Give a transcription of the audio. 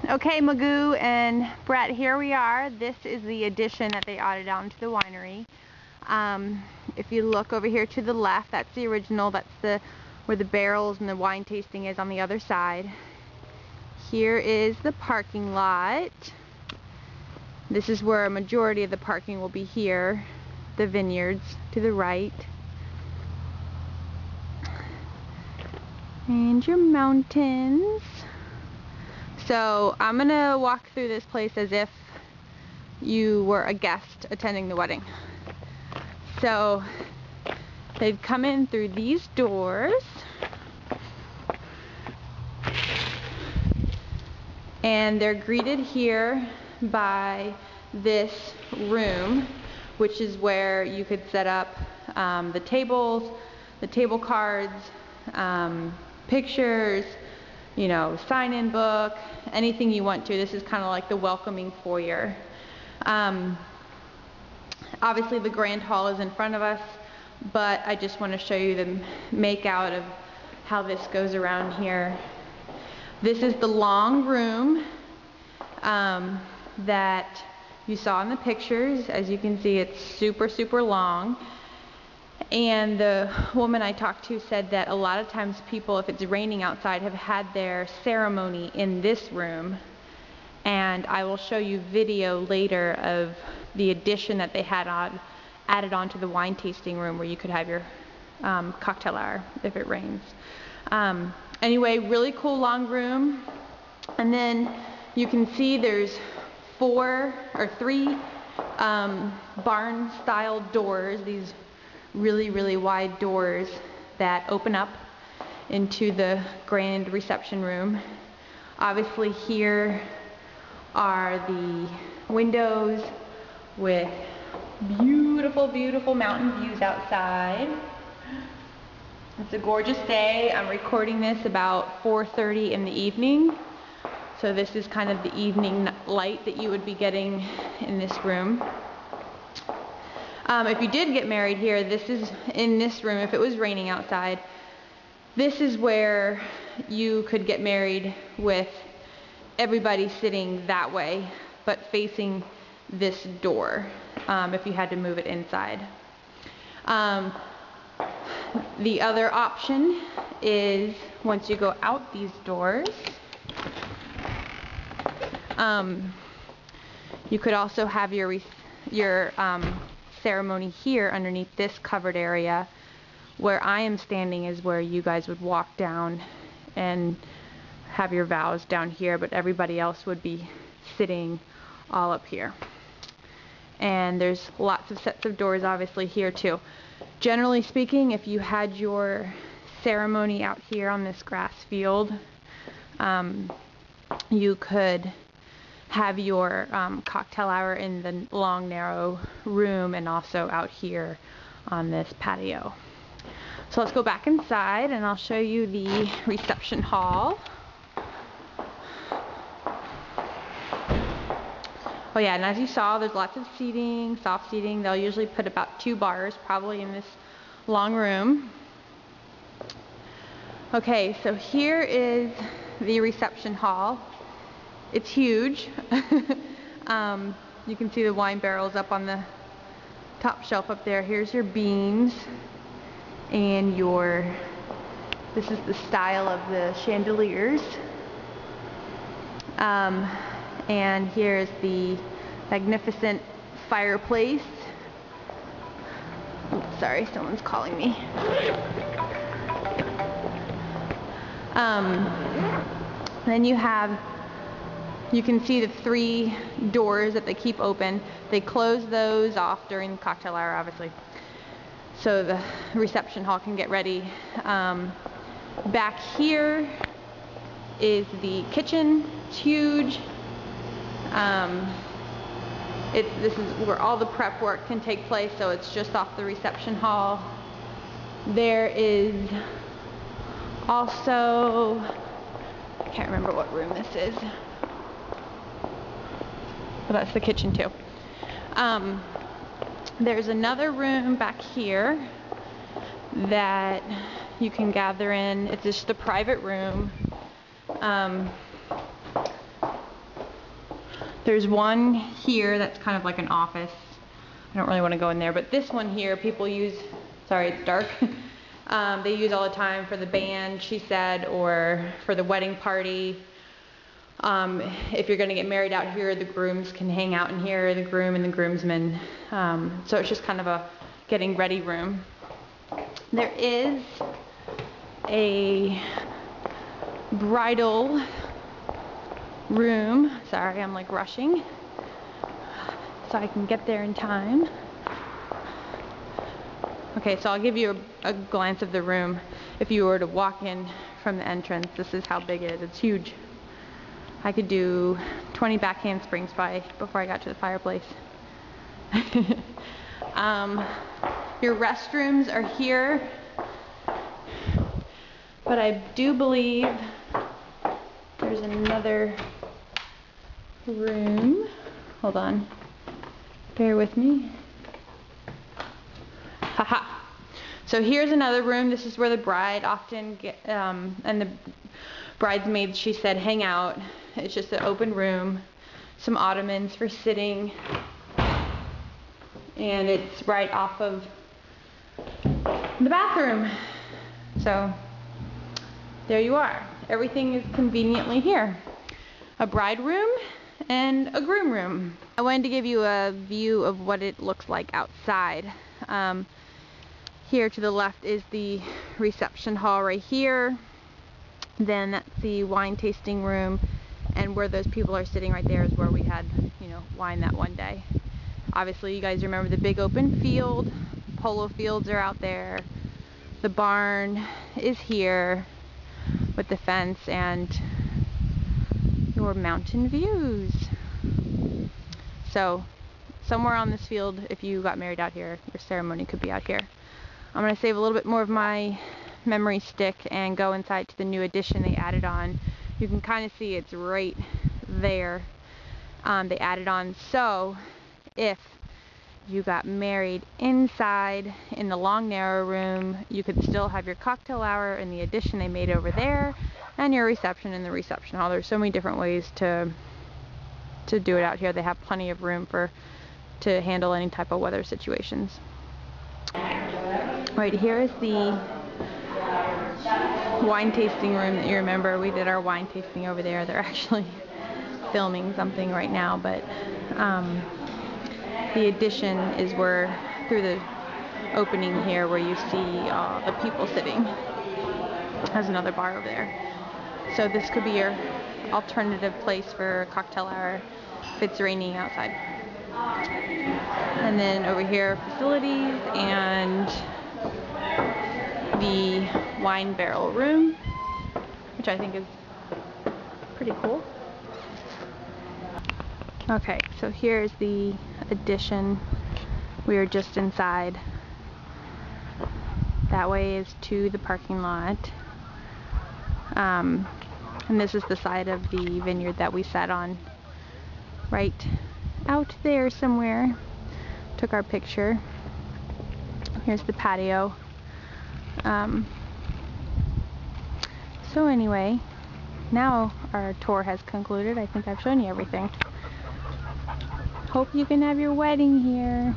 Okay, Magoo and Brett, here we are. This is the addition that they added on to the winery. If you look over here to the left, that's the original. That's where the barrels and the wine tasting is on the other side. Here is the parking lot. This is where a majority of the parking will be here. The vineyards to the right. And your mountains. So I'm going to walk through this place as if you were a guest attending the wedding. So they'd come in through these doors. And they're greeted here by this room, which is where you could set up the tables, the table cards, pictures, you know, sign-in book, anything you want to. This is kind of like the welcoming foyer. Obviously the grand hall is in front of us, but I just want to show you the make-out of how this goes around here. This is the long room that you saw in the pictures. As you can see, it's super, super long. And the woman I talked to said that a lot of times people, if it's raining outside, have had their ceremony in this room. And I will show you video later of the addition that they had added on to the wine tasting room where you could have your cocktail hour if it rains. Anyway, really cool long room. And then you can see there's three barn-style doors, these really, really wide doors that open up into the grand reception room. Obviously here are the windows with beautiful, beautiful mountain views outside. It's a gorgeous day. I'm recording this about 4:30 in the evening. So this is kind of the evening light that you would be getting in this room. If you did get married here, this is in this room. If it was raining outside, this is where you could get married with everybody sitting that way, but facing this door, if you had to move it inside. The other option is once you go out these doors, you could also have your ceremony here underneath this covered area. Where I am standing is where you guys would walk down and have your vows down here, but everybody else would be sitting all up here. And there's lots of sets of doors obviously here too. Generally speaking, if you had your ceremony out here on this grass field, you could have your cocktail hour in the long narrow room and also out here on this patio. So let's go back inside and I'll show you the reception hall. Oh yeah, and as you saw, there's lots of seating, soft seating. They'll usually put about 2 bars probably in this long room. Okay, so here is the reception hall. It's huge. You can see the wine barrels up on the top shelf up there. Here's your beams and this is the style of the chandeliers. And here's the magnificent fireplace. Oops, sorry, someone's calling me. Then you can see the 3 doors that they keep open. They close those off during the cocktail hour, obviously, so the reception hall can get ready. Back here is the kitchen. It's huge. This is where all the prep work can take place, so it's just off the reception hall. There is also, I can't remember what room this is. Well, that's the kitchen too. There's another room back here that you can gather in. It's just a private room. There's one here that's kind of like an office. I don't really want to go in there, but this one here people use, sorry it's dark, they use all the time for the band, she said, or for the wedding party. If you're going to get married out here, the grooms can hang out in here, the groom and the groomsmen. So it's just kind of a getting ready room. There is a bridal room. Sorry, I'm like rushing so I can get there in time. Okay, so I'll give you a glance of the room. If you were to walk in from the entrance, this is how big it is. It's huge. I could do 20 back handsprings before I got to the fireplace. Your restrooms are here, but I do believe there's another room. Hold on. Bear with me. Haha. So here's another room. This is where the bride often and the bridesmaids, she said, hang out. It's just an open room, some ottomans for sitting, and it's right off of the bathroom. So there you are. Everything is conveniently here. A bride room and a groom room. I wanted to give you a view of what it looks like outside. Here to the left is the reception hall right here. Then that's the wine tasting room, and where those people are sitting right there is where we had, wine that one day. Obviously you guys remember the big open field. Polo fields are out there. The barn is here with the fence and your mountain views. So somewhere on this field, if you got married out here, your ceremony could be out here. I'm going to save a little bit more of my memory stick and go inside to the new addition they added on. You can kind of see it's right there. They added on, so if you got married inside in the long narrow room, you could still have your cocktail hour in the addition they made over there, and your reception in the reception hall. There's so many different ways to do it out here. They have plenty of room to handle any type of weather situations. Right here is the wine tasting room that you remember. We did our wine tasting over there. They're actually filming something right now, but the addition is where, through the opening here, where you see the people sitting. There's another bar over there. So this could be your alternative place for a cocktail hour if it's raining outside. And then over here, facilities and the wine barrel room, which I think is pretty cool. Okay, so here's the addition. We are just inside. That way is to the parking lot. And this is the side of the vineyard that we sat on right out there somewhere. Took our picture. Here's the patio. So anyway, now our tour has concluded. I think I've shown you everything. Hope you can have your wedding here.